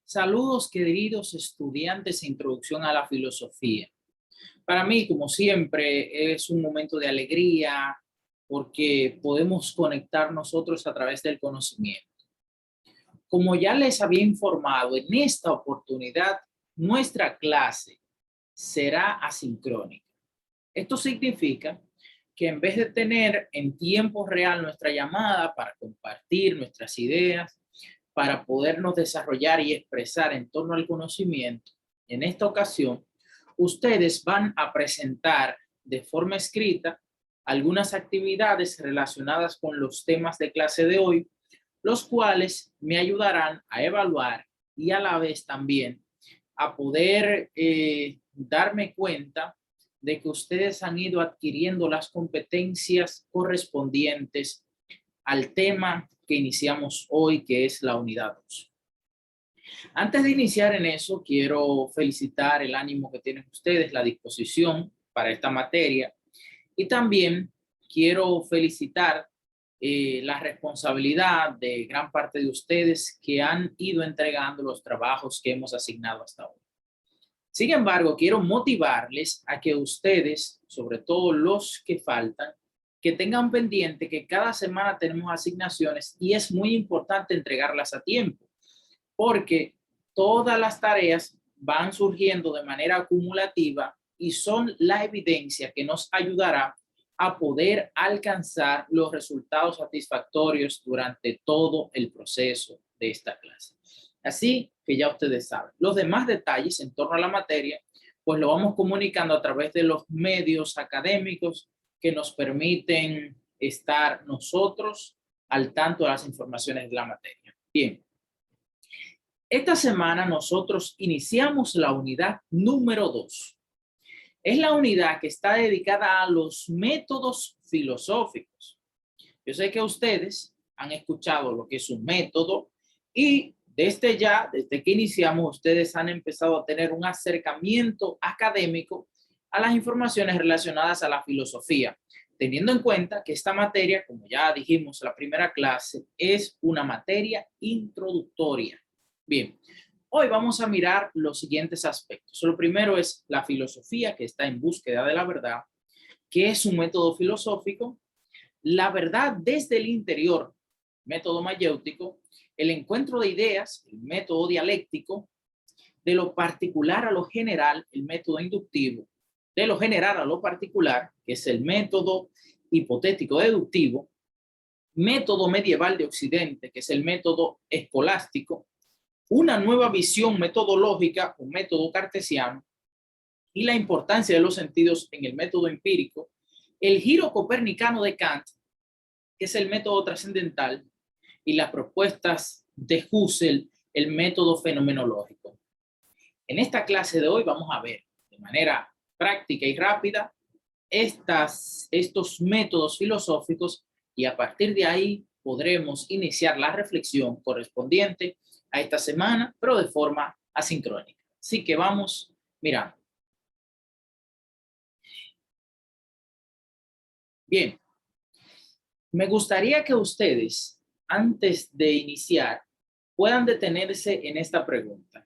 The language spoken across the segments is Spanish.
Saludos, queridos estudiantes de Introducción a la Filosofía. Para mí, como siempre, es un momento de alegría porque podemos conectar nosotros a través del conocimiento. Como ya les había informado, en esta oportunidad, nuestra clase será asincrónica. Esto significa que en vez de tener en tiempo real nuestra llamada para compartir nuestras ideas, para podernos desarrollar y expresar en torno al conocimiento, en esta ocasión, ustedes van a presentar de forma escrita algunas actividades relacionadas con los temas de clase de hoy, los cuales me ayudarán a evaluar y a la vez también a poder darme cuenta de que ustedes han ido adquiriendo las competencias correspondientes al tema que iniciamos hoy, que es la unidad 2. Antes de iniciar en eso, quiero felicitar el ánimo que tienen ustedes, la disposición para esta materia, y también quiero felicitar la responsabilidad de gran parte de ustedes que han ido entregando los trabajos que hemos asignado hasta hoy. Sin embargo, quiero motivarles a que ustedes, sobre todo los que faltan, que tengan pendiente que cada semana tenemos asignaciones y es muy importante entregarlas a tiempo, porque todas las tareas van surgiendo de manera acumulativa y son la evidencia que nos ayudará a poder alcanzar los resultados satisfactorios durante todo el proceso de esta clase. Así que ya ustedes saben, los demás detalles en torno a la materia, pues lo vamos comunicando a través de los medios académicos que nos permiten estar nosotros al tanto de las informaciones de la materia. Bien, esta semana nosotros iniciamos la unidad número 2. Es la unidad que está dedicada a los métodos filosóficos. Yo sé que ustedes han escuchado lo que es un método y desde que iniciamos, ustedes han empezado a tener un acercamiento académico a las informaciones relacionadas a la filosofía, teniendo en cuenta que esta materia, como ya dijimos en la primera clase, es una materia introductoria. Bien, hoy vamos a mirar los siguientes aspectos. Lo primero es la filosofía, que está en búsqueda de la verdad, que es un método filosófico, la verdad desde el interior, método mayéutico, el encuentro de ideas, el método dialéctico, de lo particular a lo general, el método inductivo, de lo general a lo particular, que es el método hipotético deductivo, método medieval de Occidente, que es el método escolástico, una nueva visión metodológica, un método cartesiano, y la importancia de los sentidos en el método empírico, el giro copernicano de Kant, que es el método trascendental, y las propuestas de Husserl, el método fenomenológico. En esta clase de hoy vamos a ver de manera práctica y rápida estos métodos filosóficos y a partir de ahí podremos iniciar la reflexión correspondiente a esta semana, pero de forma asincrónica. Así que vamos mirando. Bien, me gustaría que ustedes, antes de iniciar, puedan detenerse en esta pregunta.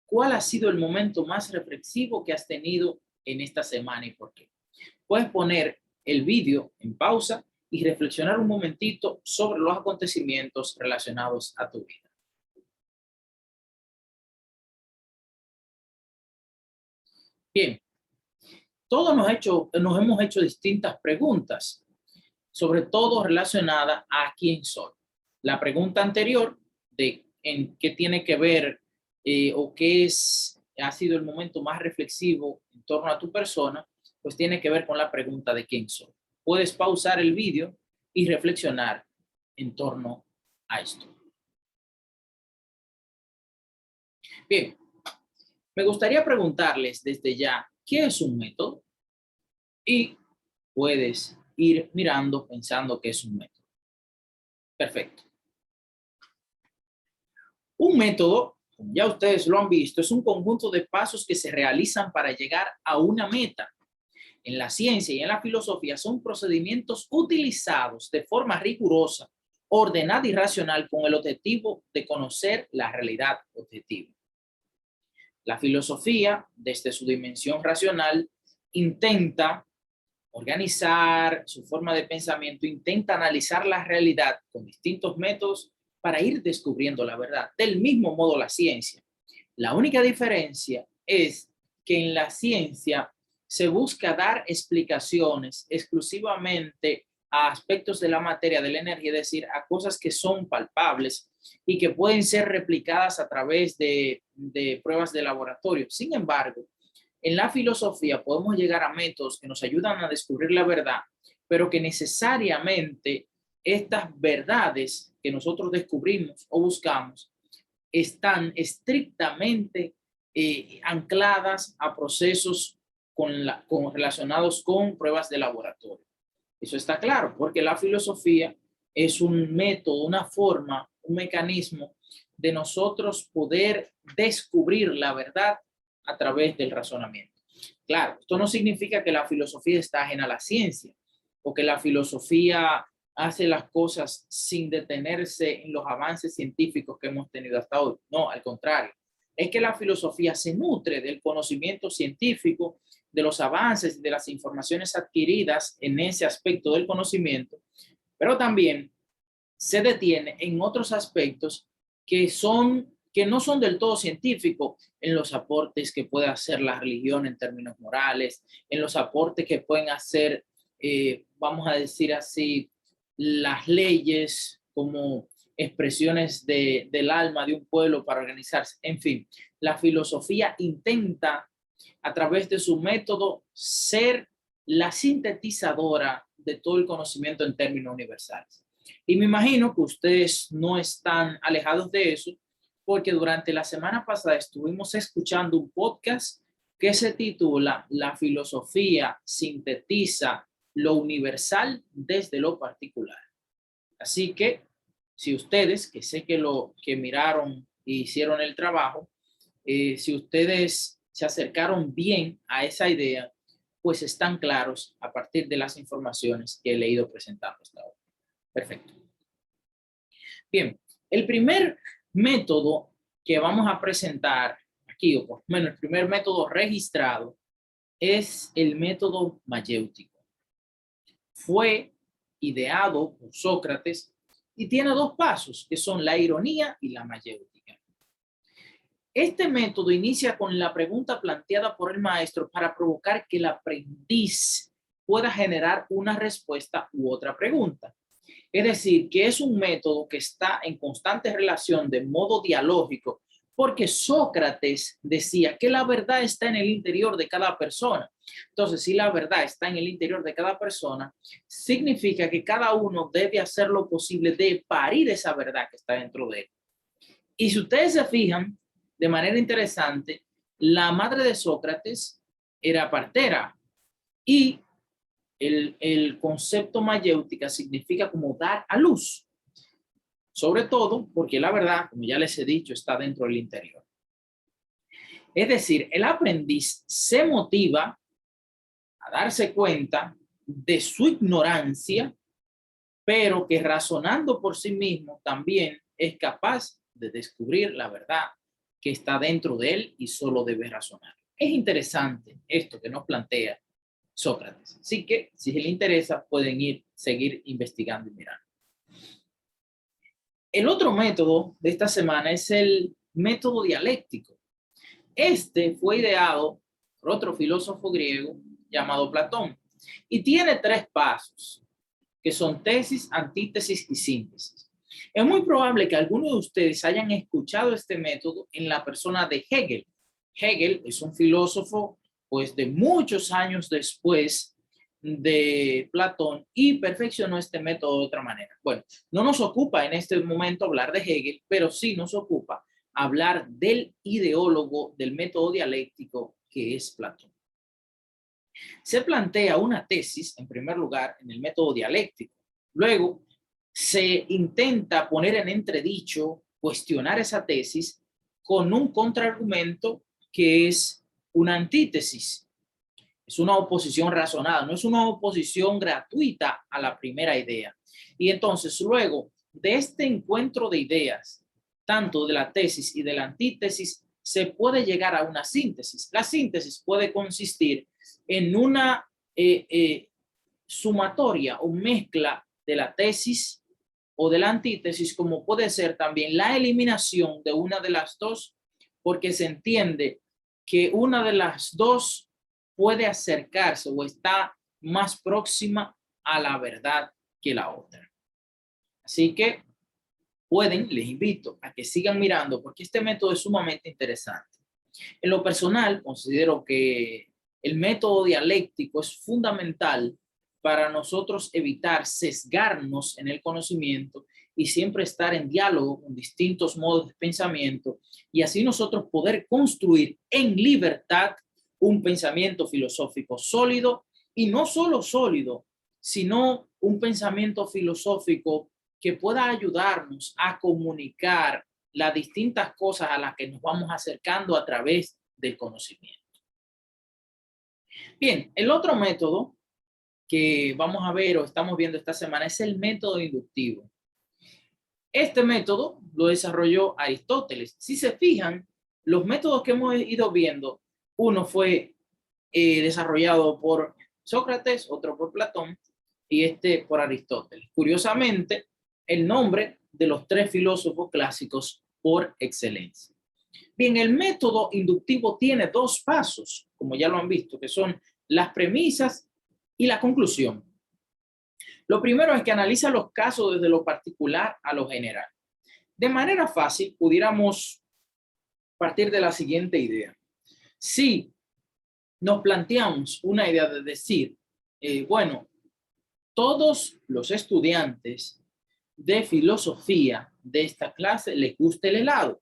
¿Cuál ha sido el momento más reflexivo que has tenido en esta semana y por qué? Puedes poner el vídeo en pausa y reflexionar un momentito sobre los acontecimientos relacionados a tu vida. Bien, todos nos hemos hecho distintas preguntas, sobre todo relacionadas a quién soy. La pregunta anterior de en qué tiene que ver o qué ha sido el momento más reflexivo en torno a tu persona, pues tiene que ver con la pregunta de quién soy. Puedes pausar el vídeo y reflexionar en torno a esto. Bien, me gustaría preguntarles desde ya, ¿qué es un método? Y puedes ir mirando pensando qué es un método. Perfecto. Un método, como ya ustedes lo han visto, es un conjunto de pasos que se realizan para llegar a una meta. En la ciencia y en la filosofía son procedimientos utilizados de forma rigurosa, ordenada y racional con el objetivo de conocer la realidad objetiva. La filosofía, desde su dimensión racional, intenta organizar su forma de pensamiento, intenta analizar la realidad con distintos métodos para ir descubriendo la verdad. Del mismo modo, la ciencia. La única diferencia es que en la ciencia se busca dar explicaciones exclusivamente a aspectos de la materia, de la energía, es decir, a cosas que son palpables y que pueden ser replicadas a través de pruebas de laboratorio. Sin embargo, en la filosofía podemos llegar a métodos que nos ayudan a descubrir la verdad, pero que necesariamente estas verdades que nosotros descubrimos o buscamos están estrictamente ancladas a procesos relacionados con pruebas de laboratorio. Eso está claro, porque la filosofía es un método, una forma, un mecanismo de nosotros poder descubrir la verdad a través del razonamiento. Claro, esto no significa que la filosofía está ajena a la ciencia o que la filosofía hace las cosas sin detenerse en los avances científicos que hemos tenido hasta hoy. No, al contrario. Es que la filosofía se nutre del conocimiento científico, de los avances y de las informaciones adquiridas en ese aspecto del conocimiento, pero también se detiene en otros aspectos que no son del todo científicos, en los aportes que puede hacer la religión en términos morales, en los aportes que pueden hacer, vamos a decir así, las leyes como expresiones del alma de un pueblo para organizarse. En fin, la filosofía intenta, a través de su método, ser la sintetizadora de todo el conocimiento en términos universales. Y me imagino que ustedes no están alejados de eso, porque durante la semana pasada estuvimos escuchando un podcast que se titula La filosofía sintetiza lo universal desde lo particular. Así que si ustedes, que sé que miraron e hicieron el trabajo, si ustedes se acercaron bien a esa idea, pues están claros a partir de las informaciones que he leído presentando hasta ahora. Perfecto. Bien, el primer método que vamos a presentar aquí, o por lo menos el primer método registrado, es el método mayéutico. Fue ideado por Sócrates y tiene dos pasos, que son la ironía y la mayéutica. Este método inicia con la pregunta planteada por el maestro para provocar que el aprendiz pueda generar una respuesta u otra pregunta. Es decir, que es un método que está en constante relación de modo dialógico, porque Sócrates decía que la verdad está en el interior de cada persona. Entonces, si la verdad está en el interior de cada persona, significa que cada uno debe hacer lo posible de parir esa verdad que está dentro de él. Y si ustedes se fijan, de manera interesante, la madre de Sócrates era partera y el concepto mayéutica significa como dar a luz, sobre todo porque la verdad, como ya les he dicho, está dentro del interior. Es decir, el aprendiz se motiva a darse cuenta de su ignorancia, pero que razonando por sí mismo también es capaz de descubrir la verdad que está dentro de él y solo debe razonar. Es interesante esto que nos plantea Sócrates. Así que, si les interesa, pueden seguir investigando y mirando. El otro método de esta semana es el método dialéctico. Este fue ideado por otro filósofo griego llamado Platón y tiene tres pasos, que son tesis, antítesis y síntesis. Es muy probable que algunos de ustedes hayan escuchado este método en la persona de Hegel. Hegel es un filósofo pues de muchos años después de Platón y perfeccionó este método de otra manera. Bueno, no nos ocupa en este momento hablar de Hegel, pero sí nos ocupa hablar del ideólogo del método dialéctico que es Platón. Se plantea una tesis, en primer lugar, en el método dialéctico. Luego, se intenta poner en entredicho, cuestionar esa tesis con un contraargumento que es una antítesis. Es una oposición razonada, no es una oposición gratuita a la primera idea. Y entonces, luego de este encuentro de ideas, tanto de la tesis y de la antítesis, se puede llegar a una síntesis. La síntesis puede consistir en una sumatoria o mezcla de la tesis o de la antítesis, como puede ser también la eliminación de una de las dos, porque se entiende que una de las dos puede acercarse o está más próxima a la verdad que la otra. Así que les invito a que sigan mirando porque este método es sumamente interesante. En lo personal, considero que el método dialéctico es fundamental para nosotros evitar sesgarnos en el conocimiento y siempre estar en diálogo con distintos modos de pensamiento y así nosotros poder construir en libertad un pensamiento filosófico sólido y no solo sólido, sino un pensamiento filosófico que pueda ayudarnos a comunicar las distintas cosas a las que nos vamos acercando a través del conocimiento. Bien, el otro método que vamos a ver o estamos viendo esta semana es el método inductivo. Este método lo desarrolló Aristóteles. Si se fijan, los métodos que hemos ido viendo, uno fue desarrollado por Sócrates, otro por Platón y este por Aristóteles. Curiosamente, el nombre de los tres filósofos clásicos por excelencia. Bien, el método inductivo tiene dos pasos, como ya lo han visto, que son las premisas y la conclusión. Lo primero es que analiza los casos desde lo particular a lo general. De manera fácil, pudiéramos partir de la siguiente idea. Si nos planteamos una idea de decir, bueno, todos los estudiantes de filosofía de esta clase les gusta el helado,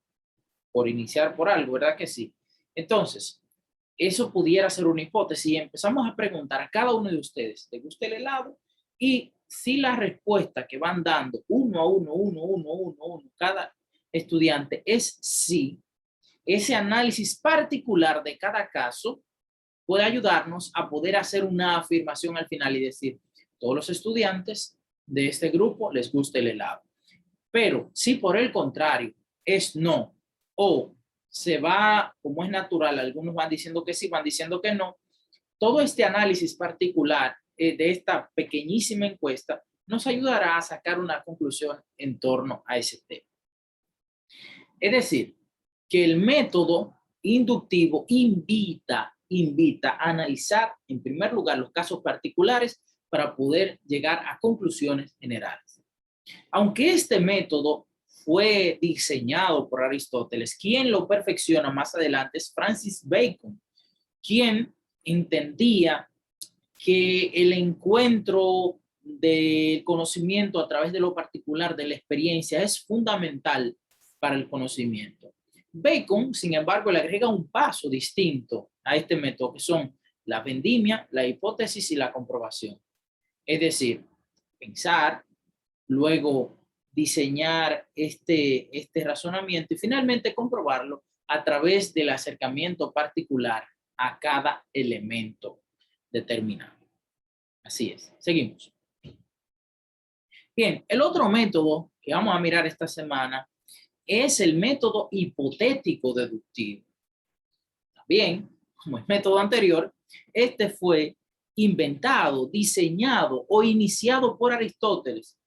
por iniciar por algo, ¿verdad que sí? Entonces, eso pudiera ser una hipótesis y empezamos a preguntar a cada uno de ustedes, ¿te gusta el helado? Y si la respuesta que van dando uno a uno, cada estudiante es sí, ese análisis particular de cada caso puede ayudarnos a poder hacer una afirmación al final y decir, todos los estudiantes de este grupo les gusta el helado. Pero si por el contrario es no, o se va, como es natural, algunos van diciendo que sí, van diciendo que no, todo este análisis particular de esta pequeñísima encuesta nos ayudará a sacar una conclusión en torno a ese tema. Es decir, que el método inductivo invita a analizar en primer lugar los casos particulares para poder llegar a conclusiones generales. Aunque este método fue diseñado por Aristóteles, quien lo perfecciona más adelante es Francis Bacon, quien entendía que el encuentro del conocimiento a través de lo particular, de la experiencia, es fundamental para el conocimiento. Bacon, sin embargo, le agrega un paso distinto a este método, que son la vendimia, la hipótesis y la comprobación. Es decir, pensar, luego diseñar este razonamiento y finalmente comprobarlo a través del acercamiento particular a cada elemento determinado. Así es. Seguimos. Bien, el otro método que vamos a mirar esta semana es el método hipotético deductivo. También, como el método anterior, este fue inventado, diseñado o iniciado por Aristóteles.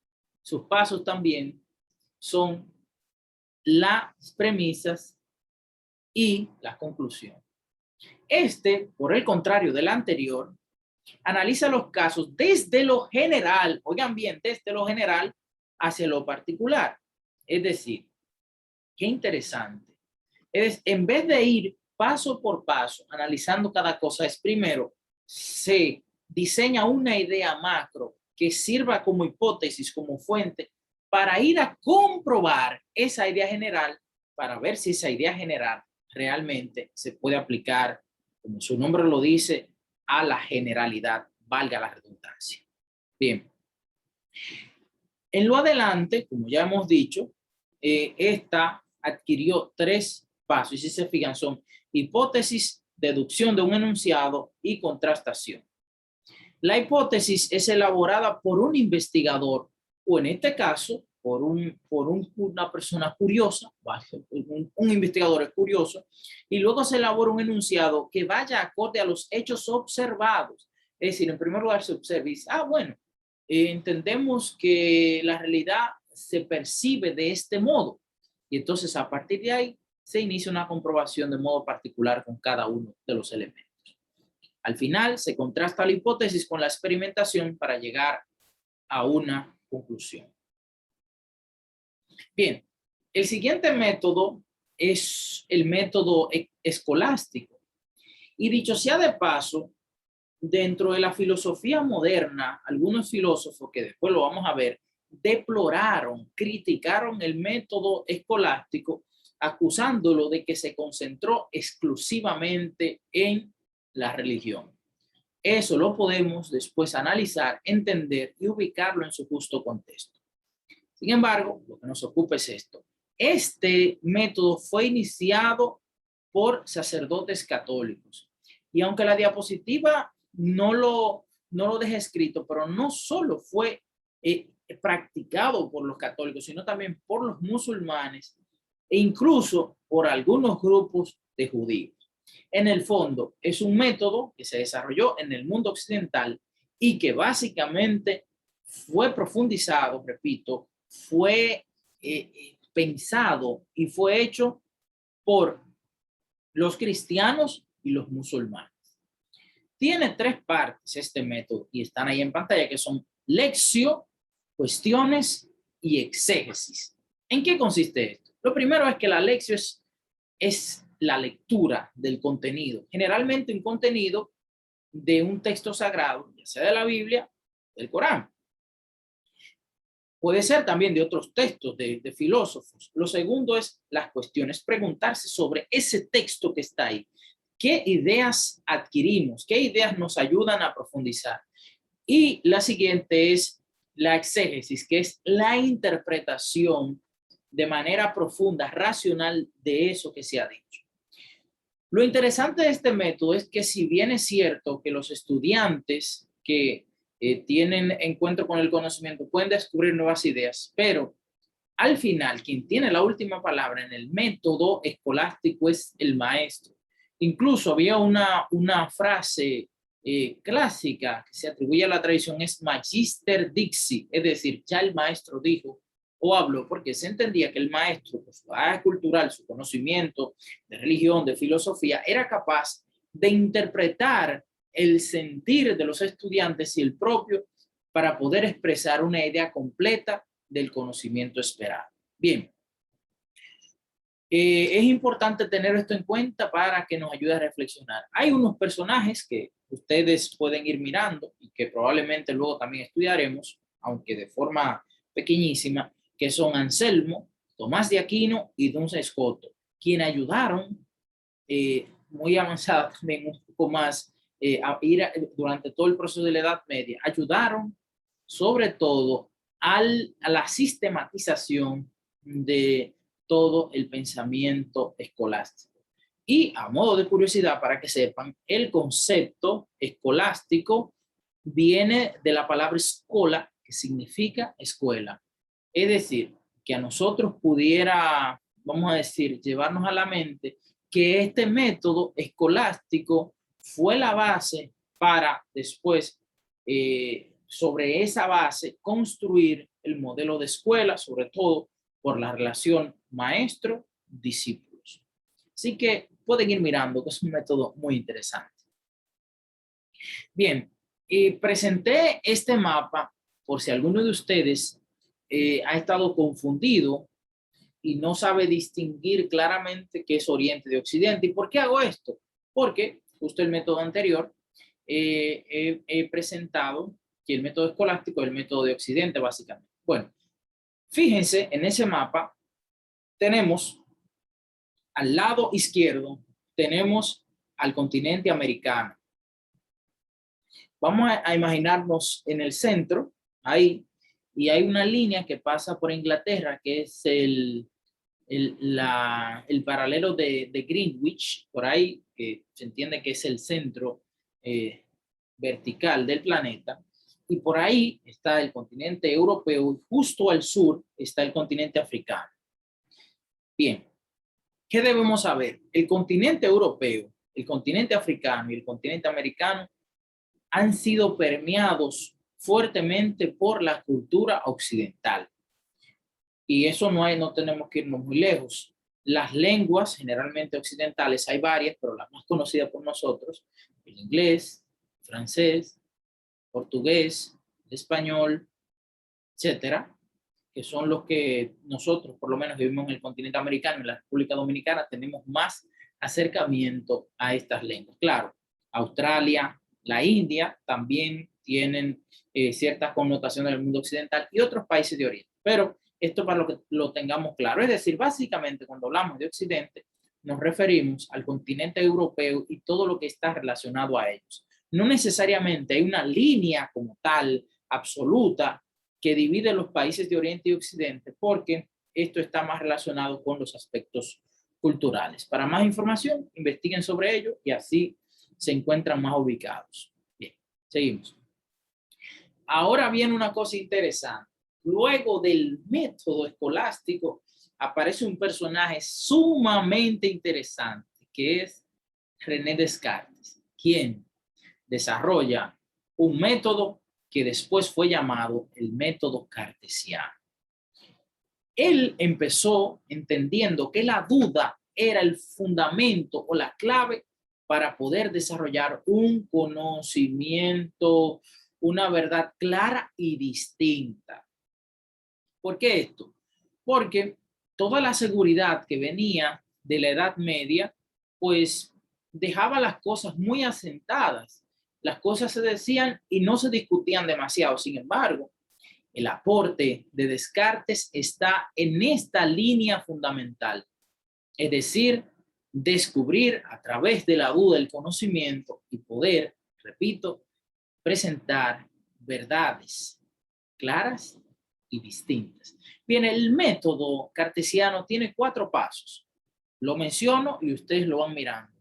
Sus pasos también son las premisas y la conclusión. Este, por el contrario del anterior, analiza los casos desde lo general, oigan bien, desde lo general hacia lo particular. Es decir, qué interesante. En vez de ir paso por paso, analizando cada cosa, es primero se diseña una idea macro que sirva como hipótesis, como fuente, para ir a comprobar esa idea general, para ver si esa idea general realmente se puede aplicar, como su nombre lo dice, a la generalidad, valga la redundancia. Bien. En lo adelante, como ya hemos dicho, esta adquirió tres pasos, y si se fijan son hipótesis, deducción de un enunciado y contrastación. La hipótesis es elaborada por un investigador, o en este caso, una persona curiosa, un investigador es curioso, y luego se elabora un enunciado que vaya acorde a los hechos observados. Es decir, en primer lugar se observa y dice, bueno, entendemos que la realidad se percibe de este modo. Y entonces a partir de ahí se inicia una comprobación de modo particular con cada uno de los elementos. Al final se contrasta la hipótesis con la experimentación para llegar a una conclusión. Bien, el siguiente método es el método escolástico. Y dicho sea de paso, dentro de la filosofía moderna, algunos filósofos, que después lo vamos a ver, deploraron, criticaron el método escolástico, acusándolo de que se concentró exclusivamente en la religión. Eso lo podemos después analizar, entender y ubicarlo en su justo contexto. Sin embargo, lo que nos ocupa es esto. Este método fue iniciado por sacerdotes católicos. Y aunque la diapositiva no lo deja escrito, pero no solo fue practicado por los católicos, sino también por los musulmanes e incluso por algunos grupos de judíos. En el fondo, es un método que se desarrolló en el mundo occidental y que básicamente fue profundizado, repito, fue pensado y fue hecho por los cristianos y los musulmanes. Tiene tres partes este método y están ahí en pantalla, que son lección, cuestiones y exégesis. ¿En qué consiste esto? Lo primero es que la lección es la lectura del contenido, generalmente un contenido de un texto sagrado, ya sea de la Biblia, del Corán. Puede ser también de otros textos de filósofos. Lo segundo es las cuestiones, preguntarse sobre ese texto que está ahí. ¿Qué ideas adquirimos? ¿Qué ideas nos ayudan a profundizar? Y la siguiente es la exégesis, que es la interpretación de manera profunda, racional de eso que se ha dicho. Lo interesante de este método es que, si bien es cierto que los estudiantes que tienen encuentro con el conocimiento pueden descubrir nuevas ideas, pero al final quien tiene la última palabra en el método escolástico es el maestro. Incluso había una frase clásica que se atribuye a la tradición, es magister dixi, es decir, ya el maestro dijo o habló, porque se entendía que el maestro, por su bagaje cultural, su conocimiento de religión, de filosofía, era capaz de interpretar el sentir de los estudiantes y el propio para poder expresar una idea completa del conocimiento esperado. Bien, es importante tener esto en cuenta para que nos ayude a reflexionar. Hay unos personajes que ustedes pueden ir mirando y que probablemente luego también estudiaremos, aunque de forma pequeñísima, que son Anselmo, Tomás de Aquino y Duns Scoto, quienes ayudaron muy avanzada también un poco más a ir durante todo el proceso de la Edad Media, ayudaron sobre todo a la sistematización de todo el pensamiento escolástico. Y a modo de curiosidad, para que sepan, el concepto escolástico viene de la palabra escola, que significa escuela. Es decir, que a nosotros pudiera, vamos a decir, llevarnos a la mente que este método escolástico fue la base para después, sobre esa base, construir el modelo de escuela, sobre todo por la relación maestro-discípulos. Así que pueden ir mirando, que es un método muy interesante. Bien, presenté este mapa por si alguno de ustedes ha estado confundido y no sabe distinguir claramente qué es Oriente de Occidente. ¿Y por qué hago esto? Porque justo el método anterior he presentado que el método escolástico es el método de Occidente, básicamente. Bueno, fíjense, en ese mapa tenemos al lado izquierdo, tenemos al continente americano. Vamos a imaginarnos en el centro, ahí, y hay una línea que pasa por Inglaterra, que es el paralelo de Greenwich, por ahí, que se entiende que es el centro vertical del planeta. Y por ahí está el continente europeo y justo al sur está el continente africano. Bien, ¿qué debemos saber? El continente europeo, el continente africano y el continente americano han sido permeados fuertemente por la cultura occidental. Y eso no tenemos que irnos muy lejos. Las lenguas generalmente occidentales, hay varias, pero las más conocidas por nosotros, el inglés, el francés, portugués, el español, etcétera, que son los que nosotros, por lo menos vivimos en el continente americano, en la República Dominicana, tenemos más acercamiento a estas lenguas. Claro, Australia, la India también tienen ciertas connotaciones del mundo occidental y otros países de Oriente, pero esto para que lo tengamos claro. Es decir, básicamente cuando hablamos de Occidente, nos referimos al continente europeo y todo lo que está relacionado a ellos. No necesariamente hay una línea como tal, absoluta, que divide los países de Oriente y Occidente, porque esto está más relacionado con los aspectos culturales. Para más información, investiguen sobre ello y así se encuentran más ubicados. Bien, seguimos. Ahora viene una cosa interesante. Luego del método escolástico aparece un personaje sumamente interesante, que es René Descartes, quien desarrolla un método que después fue llamado el método cartesiano. Él empezó entendiendo que la duda era el fundamento o la clave para poder desarrollar un conocimiento, una verdad clara y distinta. ¿Por qué esto? Porque toda la seguridad que venía de la Edad Media, pues dejaba las cosas muy asentadas. Las cosas se decían y no se discutían demasiado. Sin embargo, el aporte de Descartes está en esta línea fundamental, es decir, descubrir a través de la duda el conocimiento y poder, repito, presentar verdades claras y distintas. Bien, el método cartesiano tiene 4 pasos. Lo menciono y ustedes lo van mirando.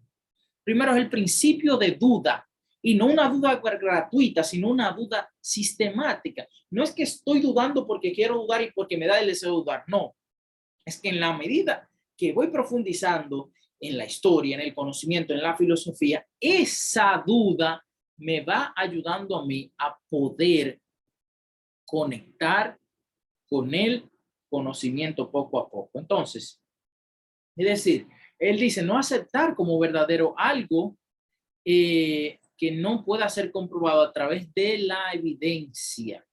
Primero es el principio de duda, y no una duda gratuita, sino una duda sistemática. No es que estoy dudando porque quiero dudar y porque me da el deseo de dudar, no. Es que en la medida que voy profundizando en la historia, en el conocimiento, en la filosofía, esa duda me va ayudando a mí a poder conectar con el conocimiento poco a poco. Entonces, es decir, él dice no aceptar como verdadero algo que no pueda ser comprobado a través de la evidencia.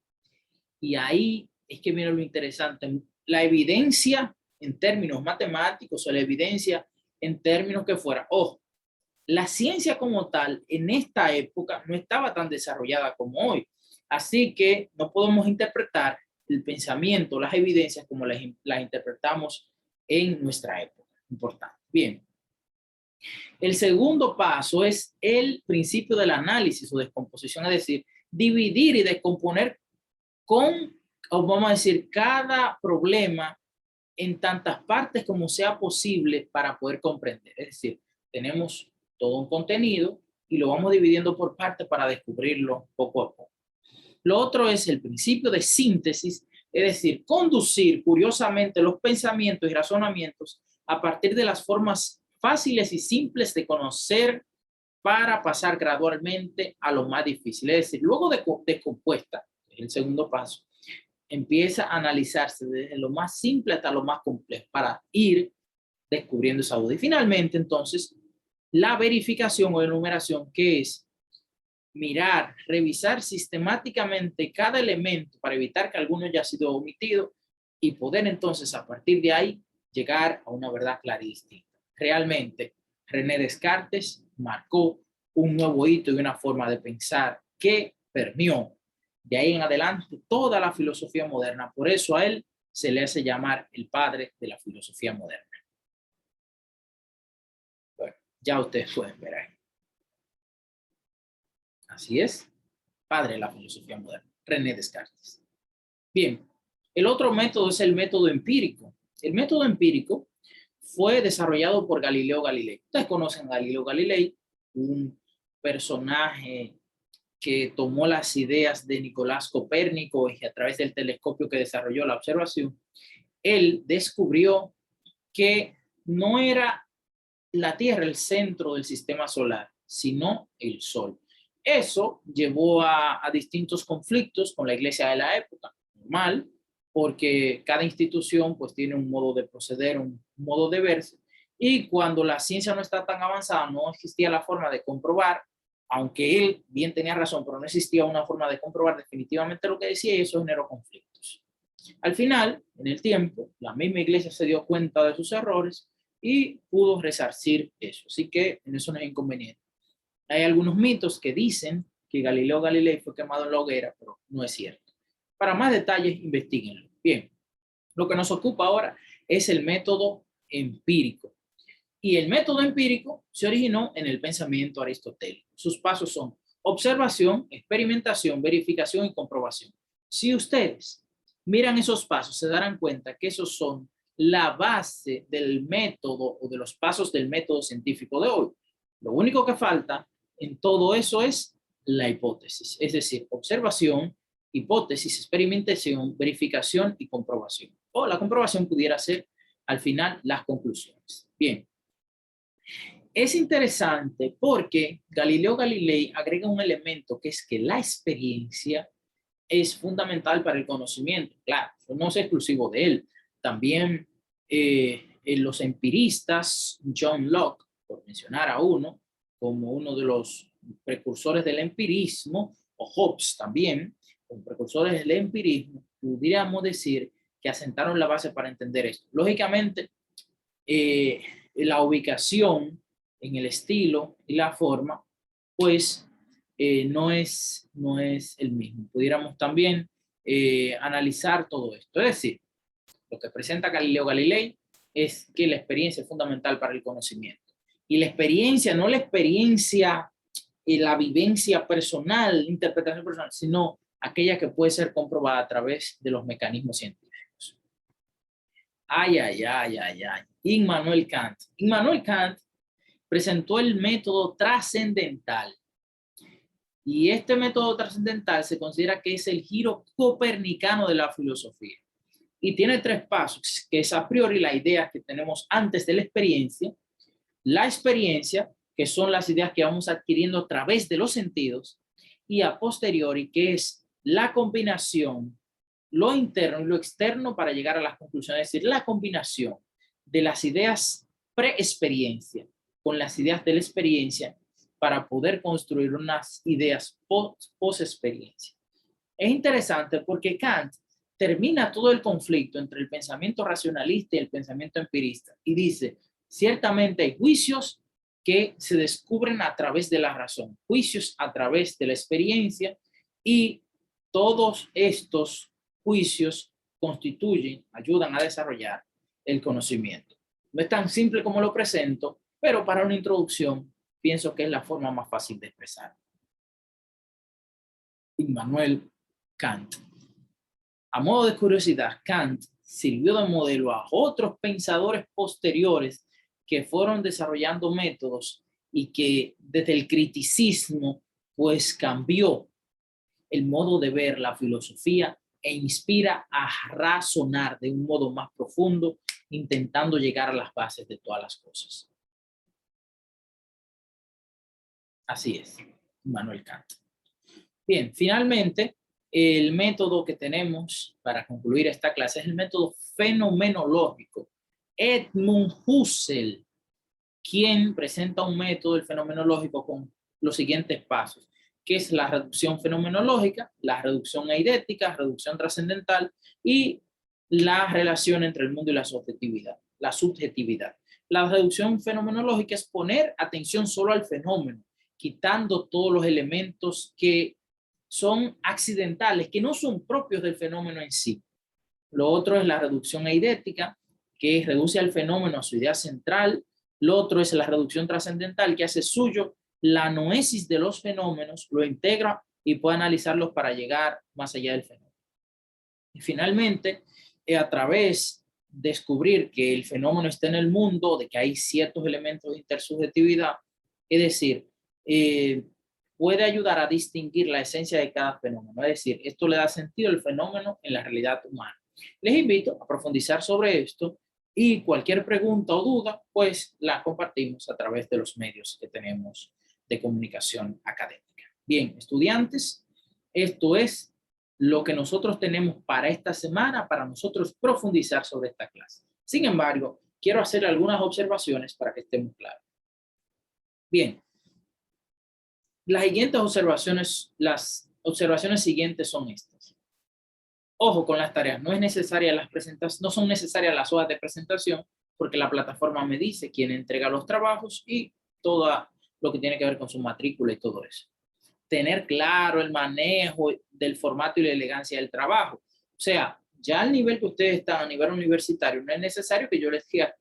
Y ahí es que viene lo interesante. La evidencia en términos matemáticos o la evidencia en términos que fuera. Ojo, la ciencia como tal en esta época no estaba tan desarrollada como hoy. Así que no podemos interpretar el pensamiento, las evidencias como las interpretamos en nuestra época. Importante. Bien. El segundo paso es el principio del análisis o descomposición, es decir, dividir y descomponer o vamos a decir, cada problema en tantas partes como sea posible para poder comprender. Es decir, tenemos todo un contenido y lo vamos dividiendo por partes para descubrirlo poco a poco. Lo otro es el principio de síntesis, es decir, conducir curiosamente los pensamientos y razonamientos a partir de las formas fáciles y simples de conocer para pasar gradualmente a lo más difícil. Es decir, luego de compuesta, el segundo paso, empieza a analizarse desde lo más simple hasta lo más complejo para ir descubriendo esa duda. Y finalmente, entonces, la verificación o enumeración, que es mirar, revisar sistemáticamente cada elemento para evitar que alguno haya sido omitido y poder entonces a partir de ahí llegar a una verdad clara y distinta. Realmente, René Descartes marcó un nuevo hito y una forma de pensar que permeó de ahí en adelante toda la filosofía moderna. Por eso a él se le hace llamar el padre de la filosofía moderna. Bueno, ya ustedes pueden ver ahí. Así es, padre de la filosofía moderna, René Descartes. Bien, el otro método es el método empírico. El método empírico fue desarrollado por Galileo Galilei. Ustedes conocen a Galileo Galilei, un personaje que tomó las ideas de Nicolás Copérnico y a través del telescopio que desarrolló la observación, él descubrió que no era la Tierra el centro del sistema solar, sino el Sol. Eso llevó a distintos conflictos con la iglesia de la época, normal, porque cada institución pues tiene un modo de proceder, un modo de verse, y cuando la ciencia no está tan avanzada, no existía la forma de comprobar, aunque él bien tenía razón, pero no existía una forma de comprobar definitivamente lo que decía y eso generó conflictos. Al final, en el tiempo, la misma iglesia se dio cuenta de sus errores y pudo resarcir eso. Así que en eso no es inconveniente. Hay algunos mitos que dicen que Galileo Galilei fue quemado en la hoguera, pero no es cierto. Para más detalles, investiguenlo. Bien, lo que nos ocupa ahora es el método empírico. Y el método empírico se originó en el pensamiento aristotélico. Sus pasos son observación, experimentación, verificación y comprobación. Si ustedes miran esos pasos, se darán cuenta que esos son la base del método o de los pasos del método científico de hoy. Lo único que falta en todo eso es la hipótesis, es decir, observación, hipótesis, experimentación, verificación y comprobación. O la comprobación pudiera ser al final las conclusiones. Bien. Es interesante porque Galileo Galilei agrega un elemento que es que la experiencia es fundamental para el conocimiento. Claro, eso no es exclusivo de él. También los empiristas, John Locke, por mencionar a uno, como uno de los precursores del empirismo, o Hobbes también, como precursores del empirismo, pudiéramos decir que asentaron la base para entender esto. Lógicamente, la ubicación en el estilo y la forma, pues no es el mismo. Pudiéramos también analizar todo esto. Es decir, lo que presenta Galileo Galilei es que la experiencia es fundamental para el conocimiento. Y la experiencia, no la experiencia y la vivencia personal, interpretación personal, sino aquella que puede ser comprobada a través de los mecanismos científicos. Ay, ay, ay, ay, ay. Immanuel Kant. Immanuel Kant presentó el método trascendental. Y este método trascendental se considera que es el giro copernicano de la filosofía. Y tiene tres pasos, que es a priori la idea que tenemos antes de la experiencia, que son las ideas que vamos adquiriendo a través de los sentidos, y a posteriori, que es la combinación, lo interno y lo externo para llegar a las conclusiones, es decir, la combinación de las ideas pre-experiencia con las ideas de la experiencia para poder construir unas ideas post-experiencia. Es interesante porque Kant termina todo el conflicto entre el pensamiento racionalista y el pensamiento empirista y dice, ciertamente hay juicios que se descubren a través de la razón, juicios a través de la experiencia y todos estos juicios constituyen, ayudan a desarrollar el conocimiento. No es tan simple como lo presento, pero para una introducción pienso que es la forma más fácil de expresar. Immanuel Kant. A modo de curiosidad, Kant sirvió de modelo a otros pensadores posteriores que fueron desarrollando métodos y que desde el criticismo pues cambió el modo de ver la filosofía e inspira a razonar de un modo más profundo, intentando llegar a las bases de todas las cosas. Así es, Immanuel Kant. Bien, finalmente, el método que tenemos para concluir esta clase es el método fenomenológico. Edmund Husserl, quien presenta un método del fenomenológico con los siguientes pasos, que es la reducción fenomenológica, la reducción eidética, reducción trascendental y la relación entre el mundo y la subjetividad. La reducción fenomenológica es poner atención solo al fenómeno, quitando todos los elementos que son accidentales, que no son propios del fenómeno en sí. Lo otro es la reducción eidética, que reduce al fenómeno a su idea central. Lo otro es la reducción trascendental, que hace suyo la noesis de los fenómenos, lo integra y puede analizarlos para llegar más allá del fenómeno. Y finalmente, a través de descubrir que el fenómeno está en el mundo, de que hay ciertos elementos de intersubjetividad, es decir, puede ayudar a distinguir la esencia de cada fenómeno. Es decir, esto le da sentido al fenómeno en la realidad humana. Les invito a profundizar sobre esto y cualquier pregunta o duda, pues la compartimos a través de los medios que tenemos de comunicación académica. Bien, estudiantes, esto es lo que nosotros tenemos para esta semana, para nosotros profundizar sobre esta clase. Sin embargo, quiero hacer algunas observaciones para que estemos claros. Bien, las observaciones siguientes son estas. Ojo con las tareas, no son necesarias las hojas de presentación porque la plataforma me dice quién entrega los trabajos y todo lo que tiene que ver con su matrícula y todo eso. Tener claro el manejo del formato y la elegancia del trabajo. O sea, ya al nivel que ustedes están, a nivel universitario, no es necesario que yo les diga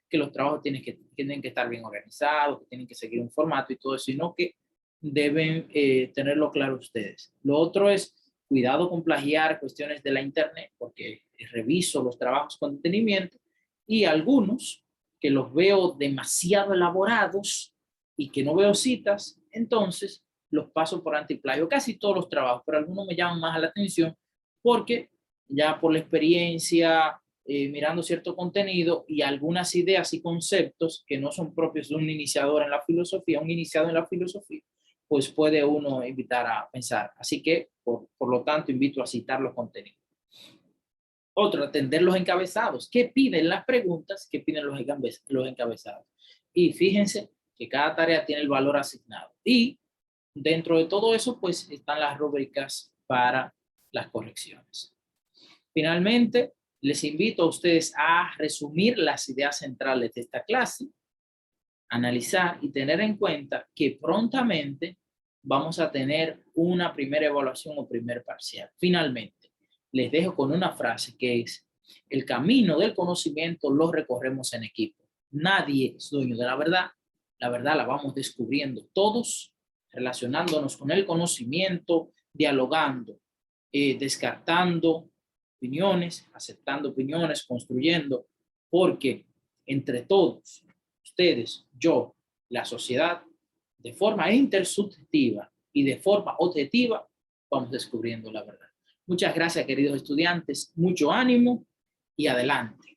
que los trabajos tienen que estar bien organizados, que tienen que seguir un formato y todo eso, sino que deben tenerlo claro ustedes. Lo otro es cuidado con plagiar cuestiones de la internet, porque reviso los trabajos con detenimiento y algunos que los veo demasiado elaborados y que no veo citas, entonces los paso por antiplagio. Casi todos los trabajos, pero algunos me llaman más a la atención porque ya por la experiencia, mirando cierto contenido y algunas ideas y conceptos que no son propios de un iniciador en la filosofía, un iniciado en la filosofía, pues puede uno invitar a pensar. Así que, por lo tanto, invito a citar los contenidos. Otro, atender los encabezados. ¿Qué piden las preguntas? ¿Qué piden los encabezados? Y fíjense que cada tarea tiene el valor asignado. Y dentro de todo eso, pues están las rúbricas para las correcciones. Finalmente, les invito a ustedes a resumir las ideas centrales de esta clase, analizar y tener en cuenta que prontamente vamos a tener una primera evaluación o primer parcial. Finalmente, les dejo con una frase que es: el camino del conocimiento lo recorremos en equipo. Nadie es dueño de la verdad la vamos descubriendo todos, relacionándonos con el conocimiento, dialogando, descartando opiniones, aceptando opiniones, construyendo, porque entre todos, ustedes, yo, la sociedad, de forma intersubjetiva y de forma objetiva, vamos descubriendo la verdad. Muchas gracias, queridos estudiantes, mucho ánimo y adelante.